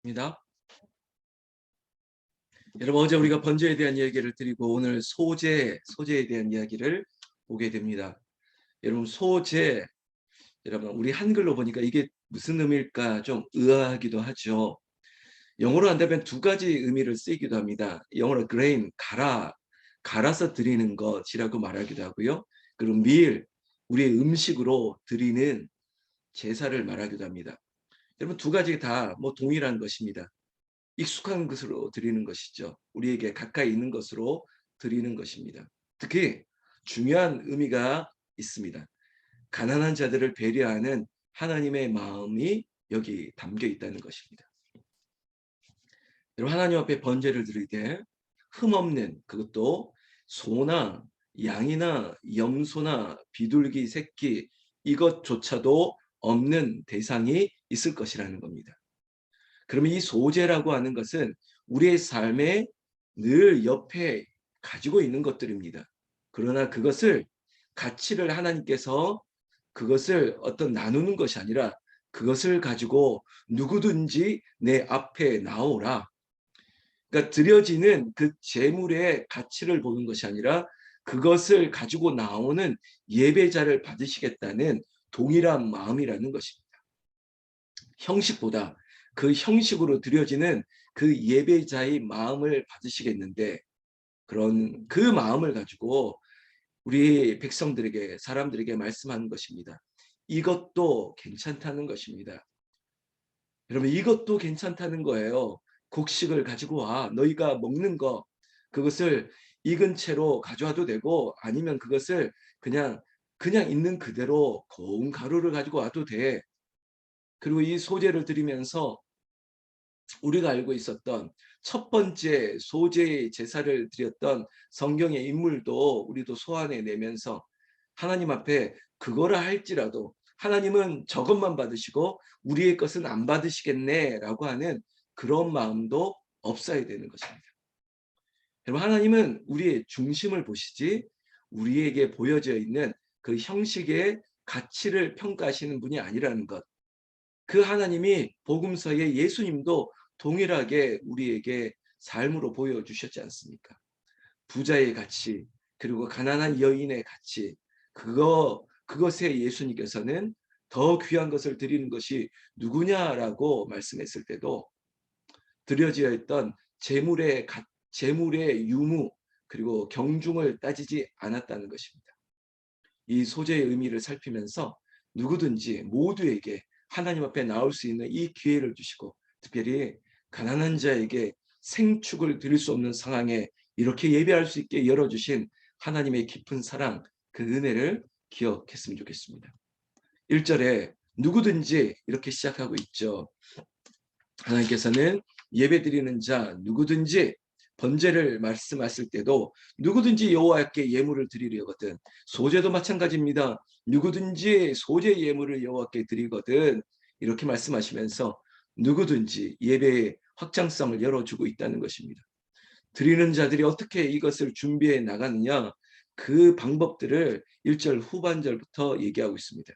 입니다. 여러분, 어제 우리가 번제에 대한 이야기를 드리고 오늘 소제에 대한 이야기를 보게 됩니다. 여러분, 소제, 여러분 우리 한글로 보니까 이게 무슨 의미일까 좀 의아하기도 하죠. 영어로 한다면 두 가지 의미를 쓰기도 합니다. 영어로 grain, 갈아서 드리는 것이라고 말하기도 하고요. 그리고 meal, 우리의 음식으로 드리는 제사를 말하기도 합니다. 여러분, 두 가지 다 동일한 것입니다. 익숙한 것으로 드리는 것이죠. 우리에게 가까이 있는 것으로 드리는 것입니다. 특히 중요한 의미가 있습니다. 가난한 자들을 배려하는 하나님의 마음이 여기 담겨 있다는 것입니다. 여러분, 하나님 앞에 번제를 드릴 때 흠없는, 그것도 소나 양이나 염소나 비둘기 새끼 이것조차도 없는 대상이 있을 것이라는 겁니다. 그러면 이 소제라고 하는 것은 우리의 삶에 늘 옆에 가지고 있는 것들입니다. 그러나 그것을 가치를 하나님께서 그것을 어떤 나누는 것이 아니라 그것을 가지고 누구든지 내 앞에 나오라. 그러니까 드려지는 그 제물의 가치를 보는 것이 아니라 그것을 가지고 나오는 예배자를 받으시겠다는 동일한 마음이라는 것입니다. 형식보다 그 형식으로 드려지는 그 예배자의 마음을 받으시겠는데, 그런 그 마음을 가지고 우리 백성들에게, 사람들에게 말씀하는 것입니다. 이것도 괜찮다는 것입니다. 여러분, 이것도 괜찮다는 거예요. 곡식을 가지고 와. 너희가 먹는 거, 그것을 익은 채로 가져와도 되고, 아니면 그것을 그냥 있는 그대로 고운 가루를 가지고 와도 돼. 그리고 이 소제를 드리면서 우리가 알고 있었던 첫 번째 소제의 제사를 드렸던 성경의 인물도 우리도 소환해 내면서 하나님 앞에 그거를 할지라도 하나님은 저것만 받으시고 우리의 것은 안 받으시겠네라고 하는 그런 마음도 없어야 되는 것입니다. 여러분, 하나님은 우리의 중심을 보시지 우리에게 보여져 있는 그 형식의 가치를 평가하시는 분이 아니라는 것. 그 하나님이 복음서의 예수님도 동일하게 우리에게 삶으로 보여주셨지 않습니까? 부자의 가치, 그리고 가난한 여인의 가치, 그것에 예수님께서는 더 귀한 것을 드리는 것이 누구냐라고 말씀했을 때도 드려져 있던 재물의 유무, 그리고 경중을 따지지 않았다는 것입니다. 이 소재의 의미를 살피면서 누구든지 모두에게 하나님 앞에 나올 수 있는 이 기회를 주시고, 특별히 가난한 자에게 생축을 드릴 수 없는 상황에 이렇게 예배할 수 있게 열어주신 하나님의 깊은 사랑, 그 은혜를 기억했으면 좋겠습니다. 1절에 누구든지 이렇게 시작하고 있죠. 하나님께서는 예배드리는 자 누구든지, 번제를 말씀하실 때도 누구든지 여호와께 예물을 드리려거든, 소제도 마찬가지입니다. 누구든지 소제 예물을 여호와께 드리거든, 이렇게 말씀하시면서 누구든지 예배의 확장성을 열어주고 있다는 것입니다. 드리는 자들이 어떻게 이것을 준비해 나가느냐, 그 방법들을 1절 후반절부터 얘기하고 있습니다.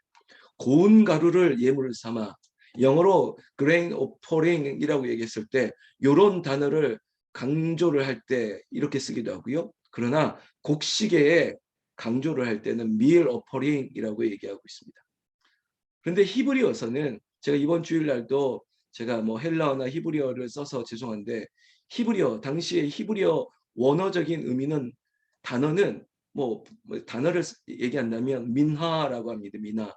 고운 가루를 예물을 삼아, 영어로 grain offering이라고 얘기했을 때 이런 단어를 강조를 할 때 이렇게 쓰기도 하고요. 그러나 곡식에 강조를 할 때는 meal offering이라고 얘기하고 있습니다. 그런데 히브리어서는, 제가 이번 주일날도 제가 헬라어나 히브리어를 써서 죄송한데, 당시의 히브리어 원어적인 의미는, 단어는 단어를 얘기한다면 민하라고 합니다. 민하.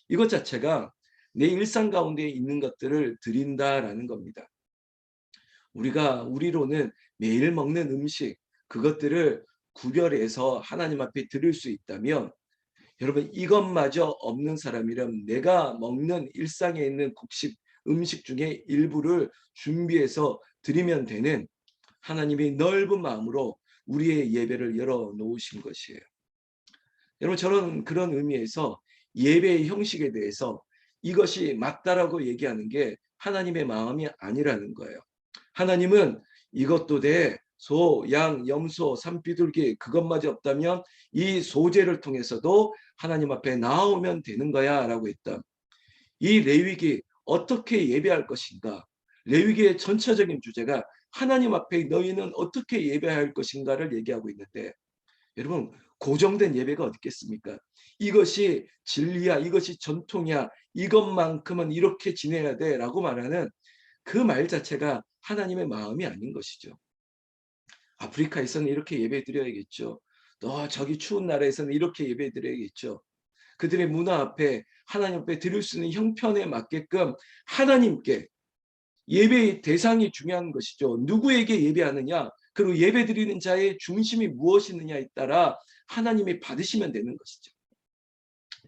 이것 자체가 내 일상 가운데 있는 것들을 드린다라는 겁니다. 우리로는 매일 먹는 음식, 그것들을 구별해서 하나님 앞에 드릴 수 있다면, 여러분, 이것마저 없는 사람이라면 내가 먹는 일상에 있는 음식 중에 일부를 준비해서 드리면 되는 하나님의 넓은 마음으로 우리의 예배를 열어놓으신 것이에요. 여러분, 저는 그런 의미에서 예배의 형식에 대해서 이것이 맞다라고 얘기하는 게 하나님의 마음이 아니라는 거예요. 하나님은 이것도 돼, 소, 양, 염소, 산비둘기 그것마저 없다면 이 소제를 통해서도 하나님 앞에 나오면 되는 거야 라고 했던 이 레위기, 어떻게 예배할 것인가, 레위기의 전체적인 주제가 하나님 앞에 너희는 어떻게 예배할 것인가를 얘기하고 있는데, 여러분 고정된 예배가 어디 있겠습니까? 이것이 진리야, 이것이 전통이야, 이것만큼은 이렇게 지내야 돼 라고 말하는 그 말 자체가 하나님의 마음이 아닌 것이죠. 아프리카에서는 이렇게 예배 드려야겠죠. 또 저기 추운 나라에서는 이렇게 예배 드려야겠죠. 그들의 문화 앞에 하나님 앞에 드릴 수 있는 형편에 맞게끔 하나님께 예배의 대상이 중요한 것이죠. 누구에게 예배하느냐, 그리고 예배 드리는 자의 중심이 무엇이느냐에 따라 하나님이 받으시면 되는 것이죠.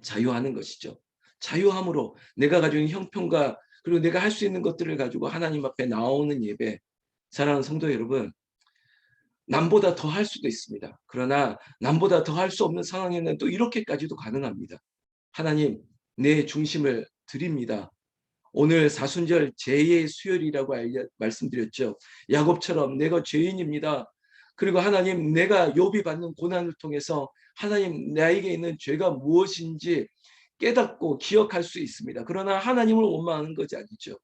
자유하는 것이죠. 자유함으로 내가 가지고 있는 형편과 그리고 내가 할 수 있는 것들을 가지고 하나님 앞에 나오는 예배. 사랑하는 성도 여러분, 남보다 더 할 수도 있습니다. 그러나 남보다 더 할 수 없는 상황에는 또 이렇게까지도 가능합니다. 하나님, 내 중심을 드립니다. 오늘 사순절 죄의 수혈이라고 말씀드렸죠. 야곱처럼 내가 죄인입니다. 그리고 하나님, 내가 욥이 받는 고난을 통해서 하나님, 나에게 있는 죄가 무엇인지 깨닫고 기억할 수 있습니다. 그러나 하나님을 원망하는 것이 아니죠.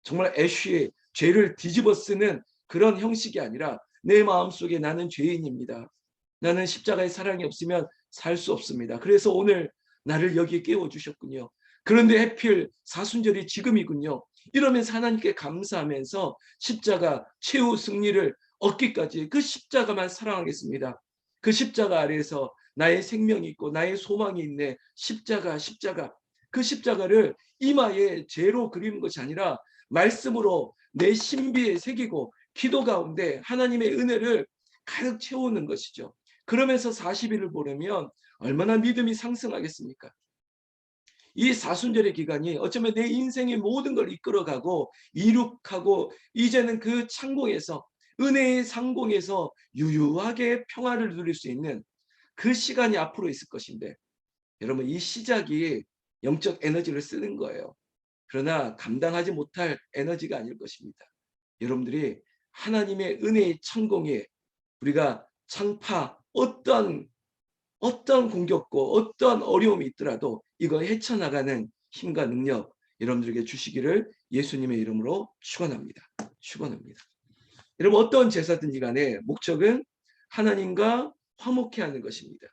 정말 애쉬의 죄를 뒤집어 쓰는 그런 형식이 아니라 내 마음속에 나는 죄인입니다. 나는 십자가의 사랑이 없으면 살 수 없습니다. 그래서 오늘 나를 여기에 깨워주셨군요. 그런데 해필 사순절이 지금이군요. 이러면서 하나님께 감사하면서 십자가 최후 승리를 얻기까지 그 십자가만 사랑하겠습니다. 그 십자가 아래에서 나의 생명이 있고 나의 소망이 있네. 십자가, 십자가. 그 십자가를 이마에 죄로 그리는 것이 아니라 말씀으로 내 신비에 새기고 기도 가운데 하나님의 은혜를 가득 채우는 것이죠. 그러면서 40일을 보내면 얼마나 믿음이 상승하겠습니까? 이 사순절의 기간이 어쩌면 내 인생의 모든 걸 이끌어가고 이룩하고 이제는 그 창공에서 은혜의 상공에서 유유하게 평화를 누릴 수 있는 그 시간이 앞으로 있을 것인데, 여러분 이 시작이 영적 에너지를 쓰는 거예요. 그러나 감당하지 못할 에너지가 아닐 것입니다. 여러분들이 하나님의 은혜의 창공에 우리가 창파 어떤 공격고 어떤 어려움이 있더라도 이거 헤쳐나가는 힘과 능력 여러분들에게 주시기를 예수님의 이름으로 축원합니다. 축원합니다. 여러분 어떤 제사든지 간에 목적은 하나님과 화목케 하는 것입니다.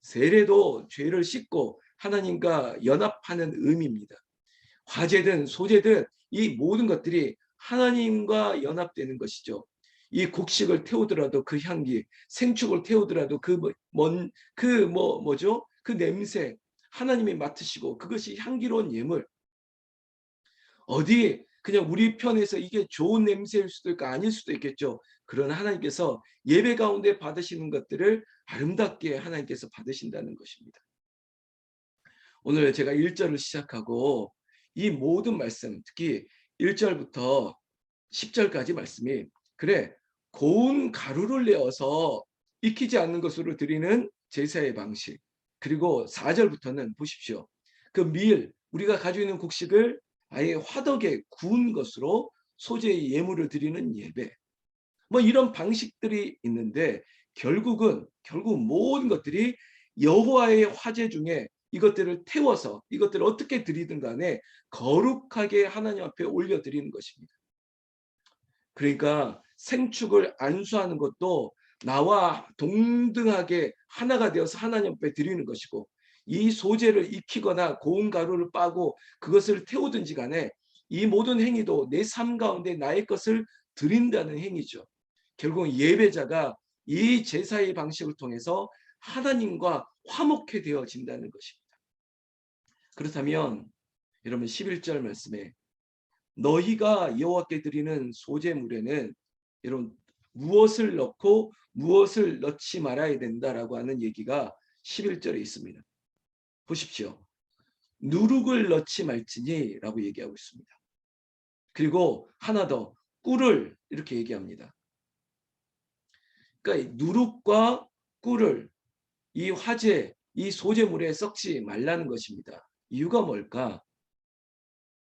세례도 죄를 씻고 하나님과 연합하는 의미입니다. 화제든 소제든 이 모든 것들이 하나님과 연합되는 것이죠. 이 곡식을 태우더라도 그 향기, 생축을 태우더라도 뭐죠? 그 냄새 하나님이 맡으시고 그것이 향기로운 예물. 어디 그냥 우리 편에서 이게 좋은 냄새일 수도 있고 아닐 수도 있겠죠. 그러나 하나님께서 예배 가운데 받으시는 것들을 아름답게 하나님께서 받으신다는 것입니다. 오늘 제가 1절을 시작하고 이 모든 말씀, 특히 1절부터 10절까지 말씀이 그래 고운 가루를 내어서 익히지 않는 것으로 드리는 제사의 방식, 그리고 4절부터는 보십시오. 그 밀, 우리가 가지고 있는 곡식을 아예 화덕에 구운 것으로 소재의 예물을 드리는 예배, 뭐 이런 방식들이 있는데 결국 모든 것들이 여호와의 화제 중에 이것들을 태워서 이것들을 어떻게 드리든 간에 거룩하게 하나님 앞에 올려드리는 것입니다. 그러니까 생축을 안수하는 것도 나와 동등하게 하나가 되어서 하나님 앞에 드리는 것이고, 이 소재를 익히거나 고운 가루를 빠고 그것을 태우든지 간에 이 모든 행위도 내 삶 가운데 나의 것을 드린다는 행위죠. 결국 예배자가 이 제사의 방식을 통해서 하나님과 화목해 되어진다는 것입니다. 그렇다면 여러분 11절 말씀에 너희가 여호와께 드리는 소제물에는 여러분 무엇을 넣고 무엇을 넣지 말아야 된다라고 하는 얘기가 11절에 있습니다. 보십시오. 누룩을 넣지 말지니 라고 얘기하고 있습니다. 그리고 하나 더 꿀을 이렇게 얘기합니다. 그러니까 누룩과 꿀을 이 화제, 이 소제물에 섞지 말라는 것입니다. 이유가 뭘까?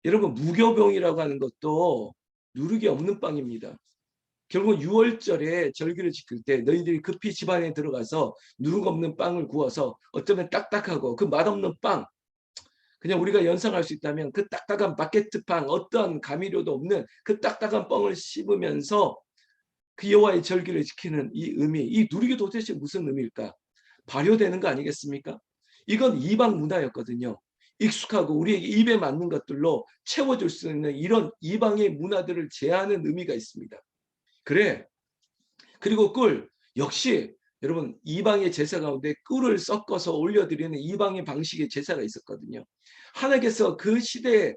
여러분 무교병이라고 하는 것도 누룩이 없는 빵입니다. 결국 6월절에 절기를 지킬 때 너희들이 급히 집안에 들어가서 누룩 없는 빵을 구워서 어쩌면 딱딱하고 그 맛없는 빵, 그냥 우리가 연상할 수 있다면 그 딱딱한 바게트빵, 어떤 감미료도 없는 그 딱딱한 뻥을 씹으면서 그 여호와의 절기를 지키는 이 의미, 이 누리기 도대체 무슨 의미일까? 발효되는 거 아니겠습니까? 이건 이방 문화였거든요. 익숙하고 우리에게 입에 맞는 것들로 채워줄 수 있는 이런 이방의 문화들을 제하는 의미가 있습니다. 그래. 그리고 꿀 역시 여러분 이방의 제사 가운데 꿀을 섞어서 올려드리는 이방의 방식의 제사가 있었거든요. 하나님께서 그 시대에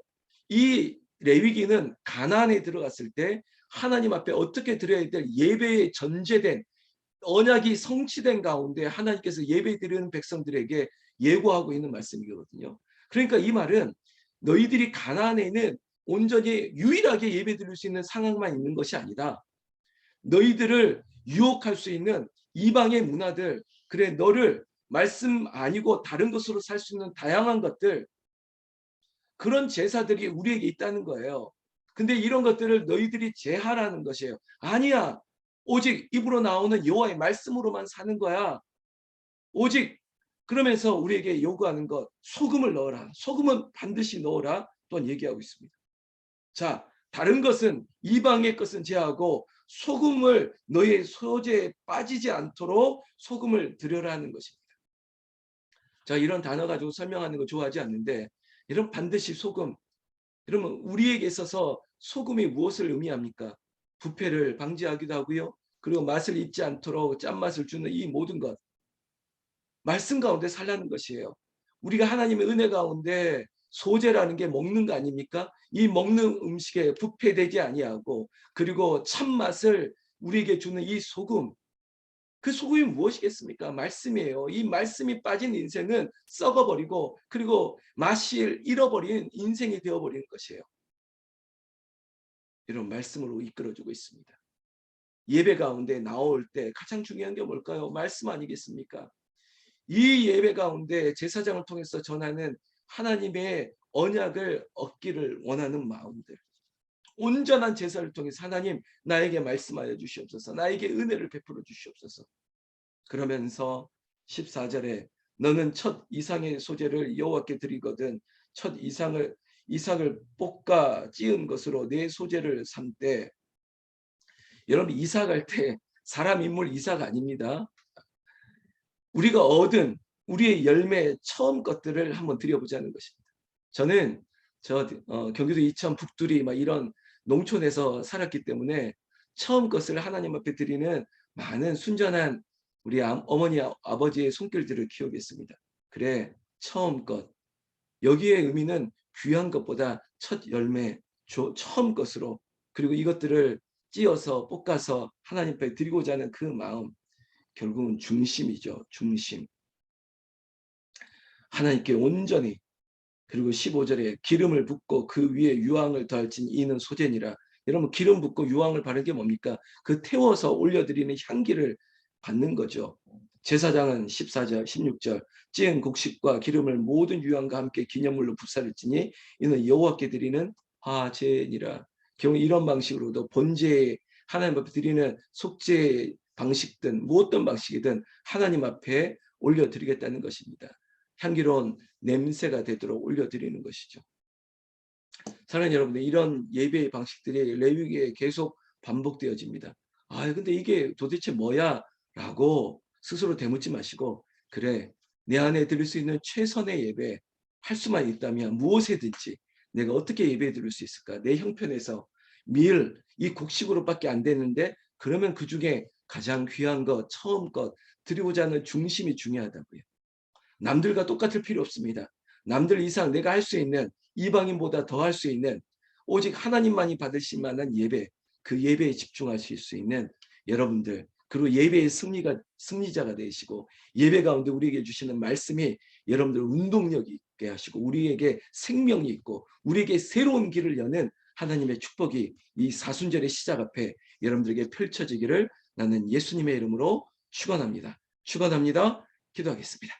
이 레위기는 가나안에 들어갔을 때 하나님 앞에 어떻게 드려야 될 예배에 전제된 언약이 성취된 가운데 하나님께서 예배 드리는 백성들에게 예고하고 있는 말씀이거든요. 그러니까 이 말은 너희들이 가나안에는 온전히 유일하게 예배 드릴 수 있는 상황만 있는 것이 아니다. 너희들을 유혹할 수 있는 이방의 문화들, 그래 너를 말씀 아니고 다른 것으로 살 수 있는 다양한 것들, 그런 제사들이 우리에게 있다는 거예요. 근데 이런 것들을 너희들이 제하라는 것이에요. 아니야. 오직 입으로 나오는 여호와의 말씀으로만 사는 거야. 오직 그러면서 우리에게 요구하는 것, 소금을 넣어라. 소금은 반드시 넣어라. 또한 얘기하고 있습니다. 자, 다른 것은 이방의 것은 제하고 소금을 너의 소재에 빠지지 않도록 소금을 들여라는 것입니다. 자, 이런 단어 가지고 설명하는 거 좋아하지 않는데 이런 반드시 소금. 그러면 우리에게 있어서 소금이 무엇을 의미합니까? 부패를 방지하기도 하고요. 그리고 맛을 잊지 않도록 짠맛을 주는 이 모든 것. 말씀 가운데 살라는 것이에요. 우리가 하나님의 은혜 가운데 소재라는 게 먹는 거 아닙니까? 이 먹는 음식에 부패되지 아니하고 그리고 참맛을 우리에게 주는 이 소금. 그 소금이 무엇이겠습니까? 말씀이에요. 이 말씀이 빠진 인생은 썩어버리고 그리고 맛을 잃어버린 인생이 되어버리는 것이에요. 이런 말씀으로 이끌어주고 있습니다. 예배 가운데 나올 때 가장 중요한 게 뭘까요? 말씀 아니겠습니까? 이 예배 가운데 제사장을 통해서 전하는 하나님의 언약을 얻기를 원하는 마음들. 온전한 제사를 통해서 하나님 나에게 말씀하여 주시옵소서. 나에게 은혜를 베풀어 주시옵소서. 그러면서 14절에 너는 첫 이상의 소재를 여호와께 드리거든 첫 이삭을 볶아 찌은 것으로 내 소재를 삼되 여러분 이삭할 때 사람 인물 이삭 아닙니다. 우리가 얻은 우리의 열매 처음 것들을 한번 드려보자는 것입니다. 저는 경기도 이천 북두리 막 이런 농촌에서 살았기 때문에 처음 것을 하나님 앞에 드리는 많은 순전한 우리 어머니 아버지의 손길들을 키우겠습니다. 그래 처음 것 여기에 의미는 귀한 것보다 첫 열매 처음 것으로 그리고 이것들을 찧어서 볶아서 하나님 앞에 드리고자 하는 그 마음 결국은 중심이죠. 중심. 하나님께 온전히 그리고 15절에 기름을 붓고 그 위에 유황을 더할진 이는 소재니라. 여러분 기름 붓고 유황을 바르는 게 뭡니까? 그 태워서 올려드리는 향기를 받는 거죠. 제사장은 14절 16절 찌은 곡식과 기름을 모든 유황과 함께 기념물로 불사를지니 이는 여호와께 드리는 화제니라. 경우 이런 방식으로도 본제 하나님 앞에 드리는 속죄 방식든 무엇든 방식이든 하나님 앞에 올려드리겠다는 것입니다. 향기로운 냄새가 되도록 올려드리는 것이죠. 사랑하는 여러분들 이런 예배의 방식들이 레위기에 계속 반복되어집니다. 아 근데 이게 도대체 뭐야? 라고 스스로 되묻지 마시고 그래 내 안에 드릴 수 있는 최선의 예배 할 수만 있다면 무엇에든지 내가 어떻게 예배 드릴 수 있을까? 내 형편에서 이 곡식으로밖에 안 되는데 그러면 그 중에 가장 귀한 것 처음 것 드리고자 하는 중심이 중요하다고요. 남들과 똑같을 필요 없습니다. 남들 이상 내가 할 수 있는 이방인보다 더 할 수 있는 오직 하나님만이 받으실 만한 예배 그 예배에 집중하실 수 있는 여러분들 그리고 예배의 승리자가 되시고 예배 가운데 우리에게 주시는 말씀이 여러분들 운동력이 있게 하시고 우리에게 생명이 있고 우리에게 새로운 길을 여는 하나님의 축복이 이 사순절의 시작 앞에 여러분들에게 펼쳐지기를 나는 예수님의 이름으로 축원합니다. 축원합니다. 기도하겠습니다.